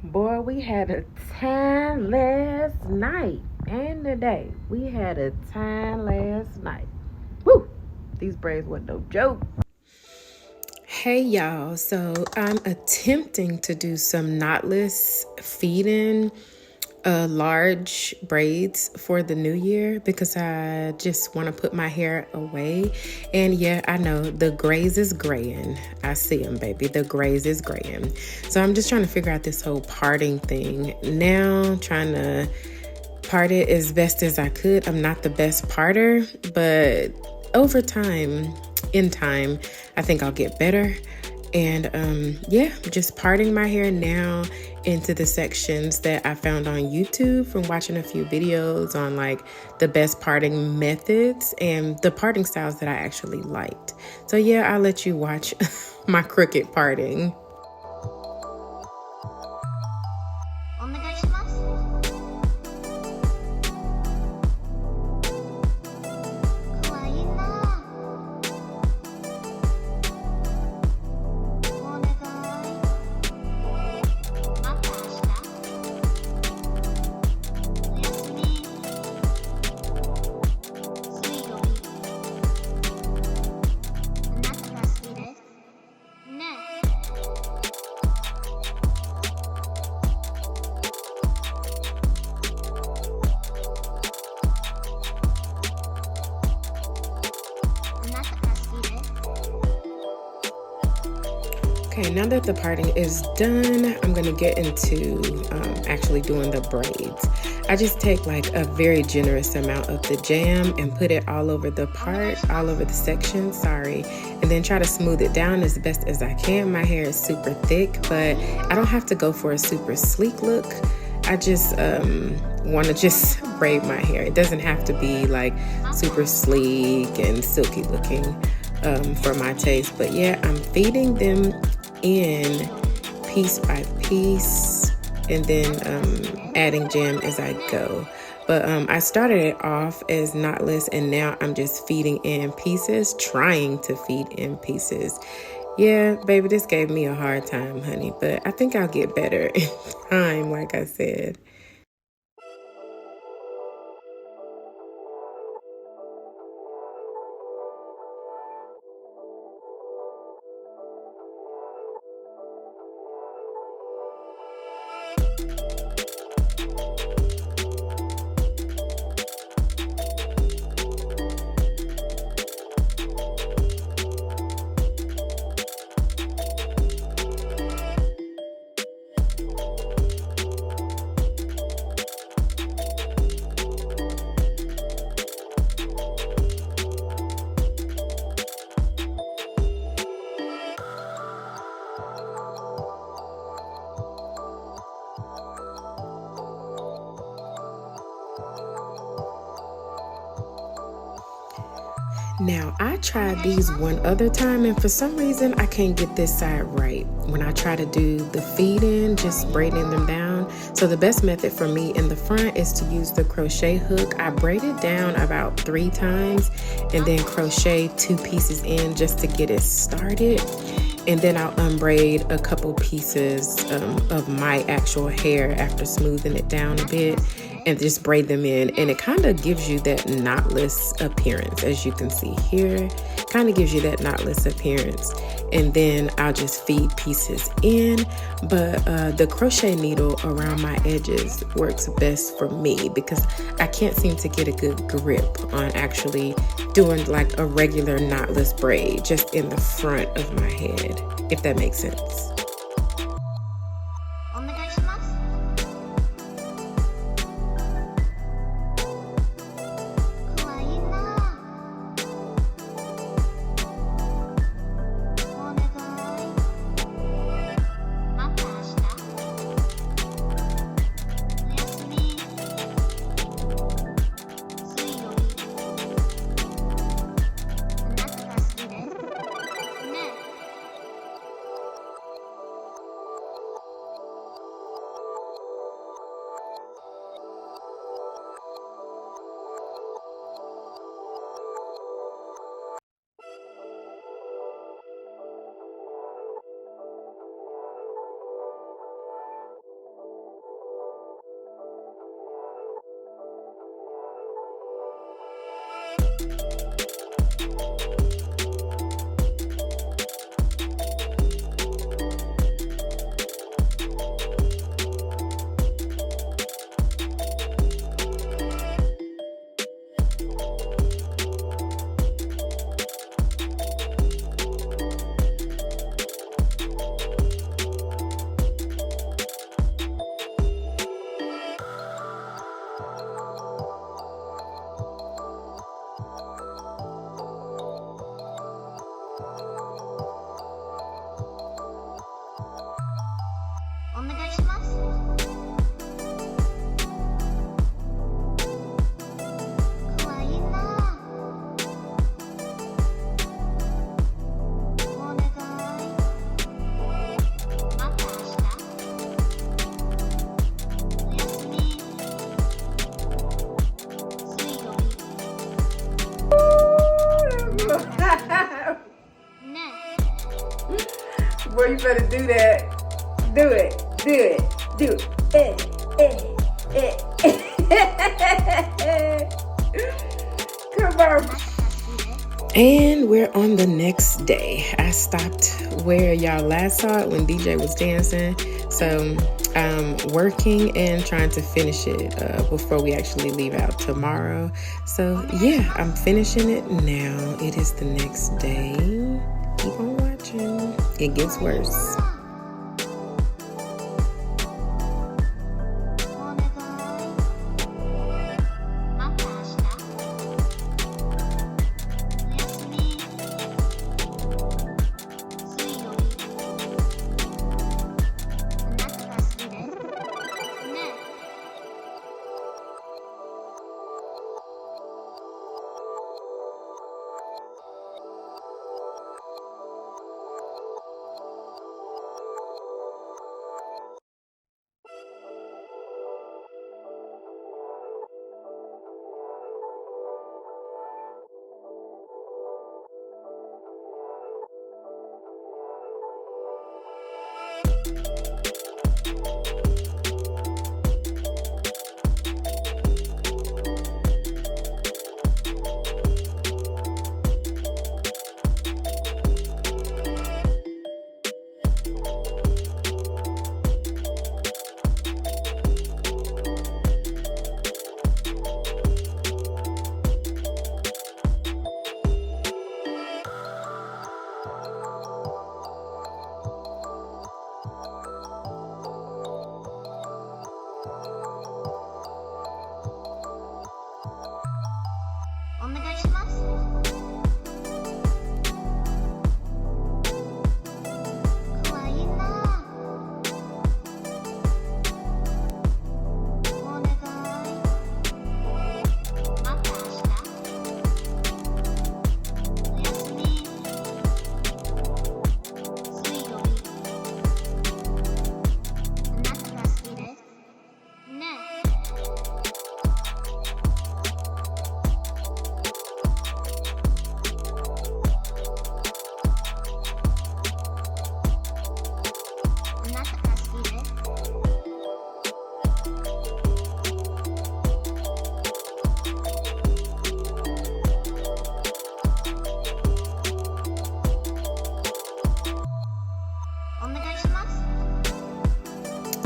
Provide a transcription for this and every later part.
Boy, we had a time last night and today. We had a time last night. Woo! These braids wasn't no joke. Hey y'all, so I'm attempting to do some knotless feed-in large braids for the new year because I just want to put my hair away. And yeah, I know the grays is graying. I see them, baby. The grays is graying. So I'm just trying to figure out this whole parting thing now, trying to part it as best as I could. I'm not the best parter, but over time, in time, I think I'll get better. And yeah, just parting my hair now into the sections that I found on YouTube from watching a few videos on like the best parting methods and the parting styles that I actually liked. So yeah, I'll let you watch my crooked parting. Okay, now that the parting is done, I'm gonna get into actually doing the braids. I just take like a very generous amount of the jam and put it all over the part, all over the section, and then try to smooth it down as best as I can. My hair is super thick, but I don't have to go for a super sleek look. I just want to just braid my hair. It doesn't have to be like super sleek and silky looking for my taste, but yeah, I'm feeding them in piece by piece and then adding jam as I go. But I started it off as knotless and now I'm just feeding in pieces, trying to feed in pieces. Yeah, baby, this gave me a hard time, honey, but I think I'll get better in time, like I said. Now, I tried these one other time, and for some reason, I can't get this side right. When I try to do the feed-in, just braiding them down. So the best method for me in the front is to use the crochet hook. I braid it down about 3 times and then crochet 2 pieces in just to get it started. And then I'll unbraid a couple pieces of my actual hair after smoothing it down a bit and just braid them in. And it kind of gives you that knotless appearance, as you can see here. Kind of gives you that knotless appearance. And then I'll just feed pieces in. But the crochet needle around my edges works best for me because I can't seem to get a good grip on actually doing like a regular knotless braid just in the front of my head, if that makes sense. better do that. Do it. Do it. Do it. Come on. And we're on the next day. I stopped where y'all last saw it when DJ was dancing. So I'm working and trying to finish it before we actually leave out tomorrow. So yeah, I'm finishing it now. It is the next day. Keep on watching. It gets worse.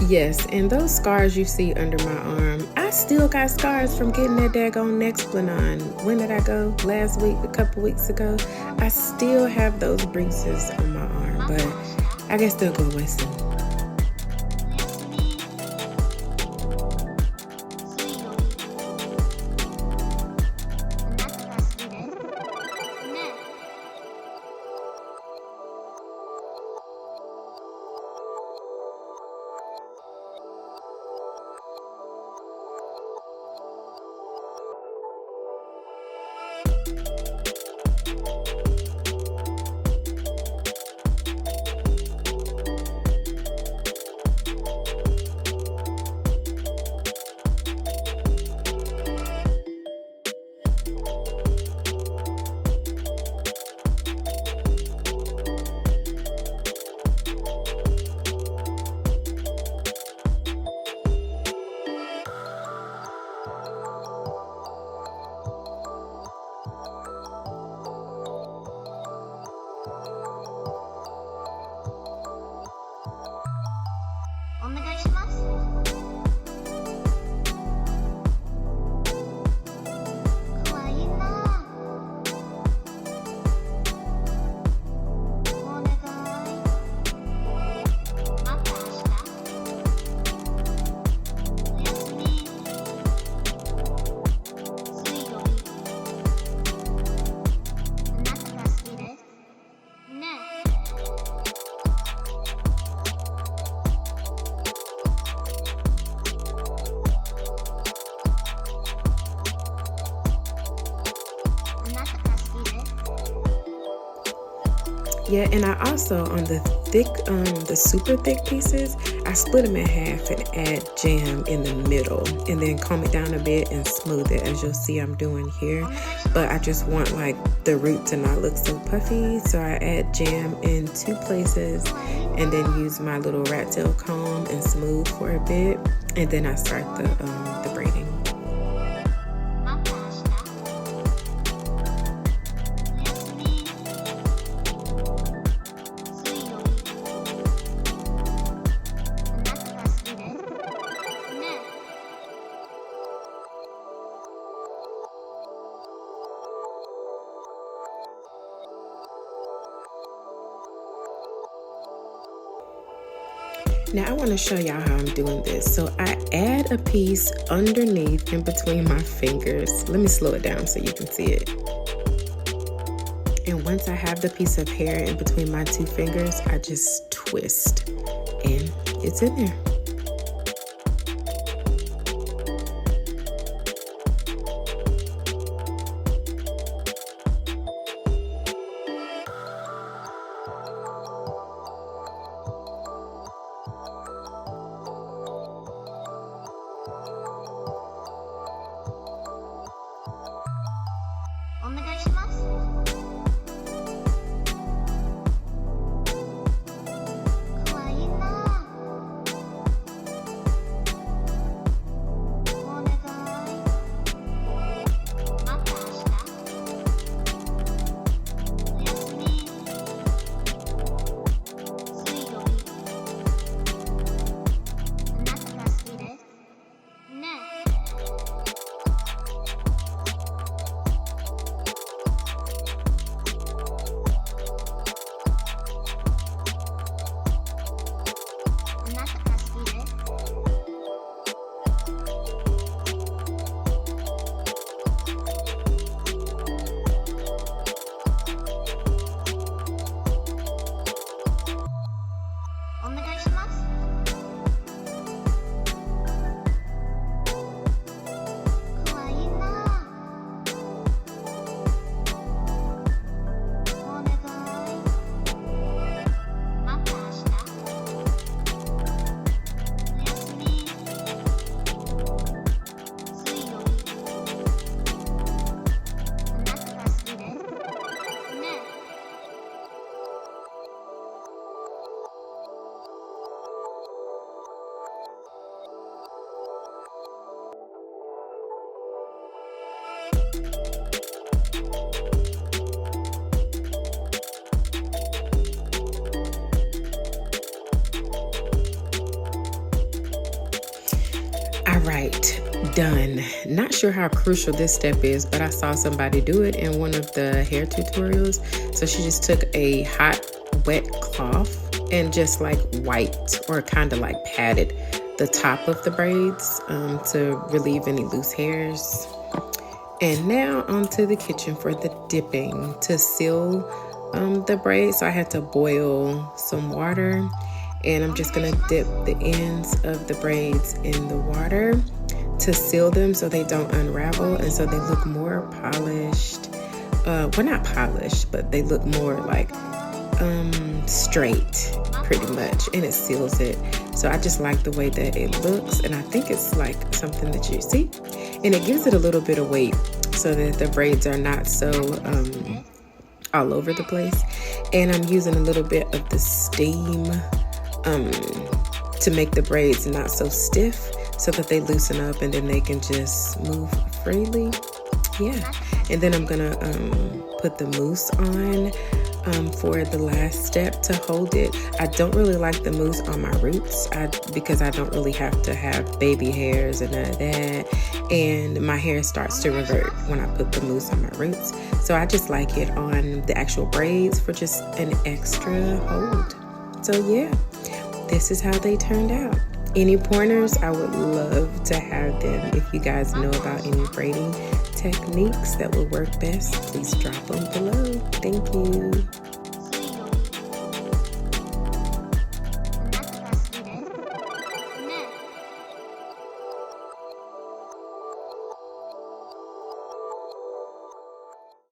Yes, and those scars you see under my arm, I still got scars from getting that daggone Nexplanon. When did I go? Last week, a couple weeks ago. I still have those bruises on my arm, but I guess they'll go away soon. Yeah, and I also, on the thick, the super thick pieces, I split them in half and add jam in the middle, and then comb it down a bit and smooth it, as you'll see I'm doing here. But I just want like the root to not look so puffy, so I add jam in 2 places and then use my little rat tail comb and smooth for a bit, and then I start the braiding. Now I want to show y'all how I'm doing this. So I add a piece underneath in between my fingers. Let me slow it down so you can see it. And once I have the piece of hair in between my 2 fingers, I just twist and it's in there. Alright, done. Not sure how crucial this step is, but I saw somebody do it in one of the hair tutorials. So she just took a hot, wet cloth and just like wiped or kind of like patted the top of the braids to relieve any loose hairs. And now onto the kitchen for the dipping to seal the braids. So I had to boil some water, and I'm just gonna dip the ends of the braids in the water to seal them so they don't unravel and so they look more polished. Well, not polished, but they look more like straight pretty much, and it seals it. So I just like the way that it looks, and I think it's like something that you see, and it gives it a little bit of weight so that the braids are not so all over the place. And I'm using a little bit of the steam to make the braids not so stiff so that they loosen up and then they can just move freely. Yeah, and then I'm gonna put the mousse on for the last step to hold it. I don't really like the mousse on my roots because I don't really have to have baby hairs and none of that, and my hair starts to revert when I put the mousse on my roots. So I just like it on the actual braids for just an extra hold. So yeah, this is how they turned out. Any pointers? I would love to have them. If you guys know about any braiding techniques that will work best, please drop them below. Thank you.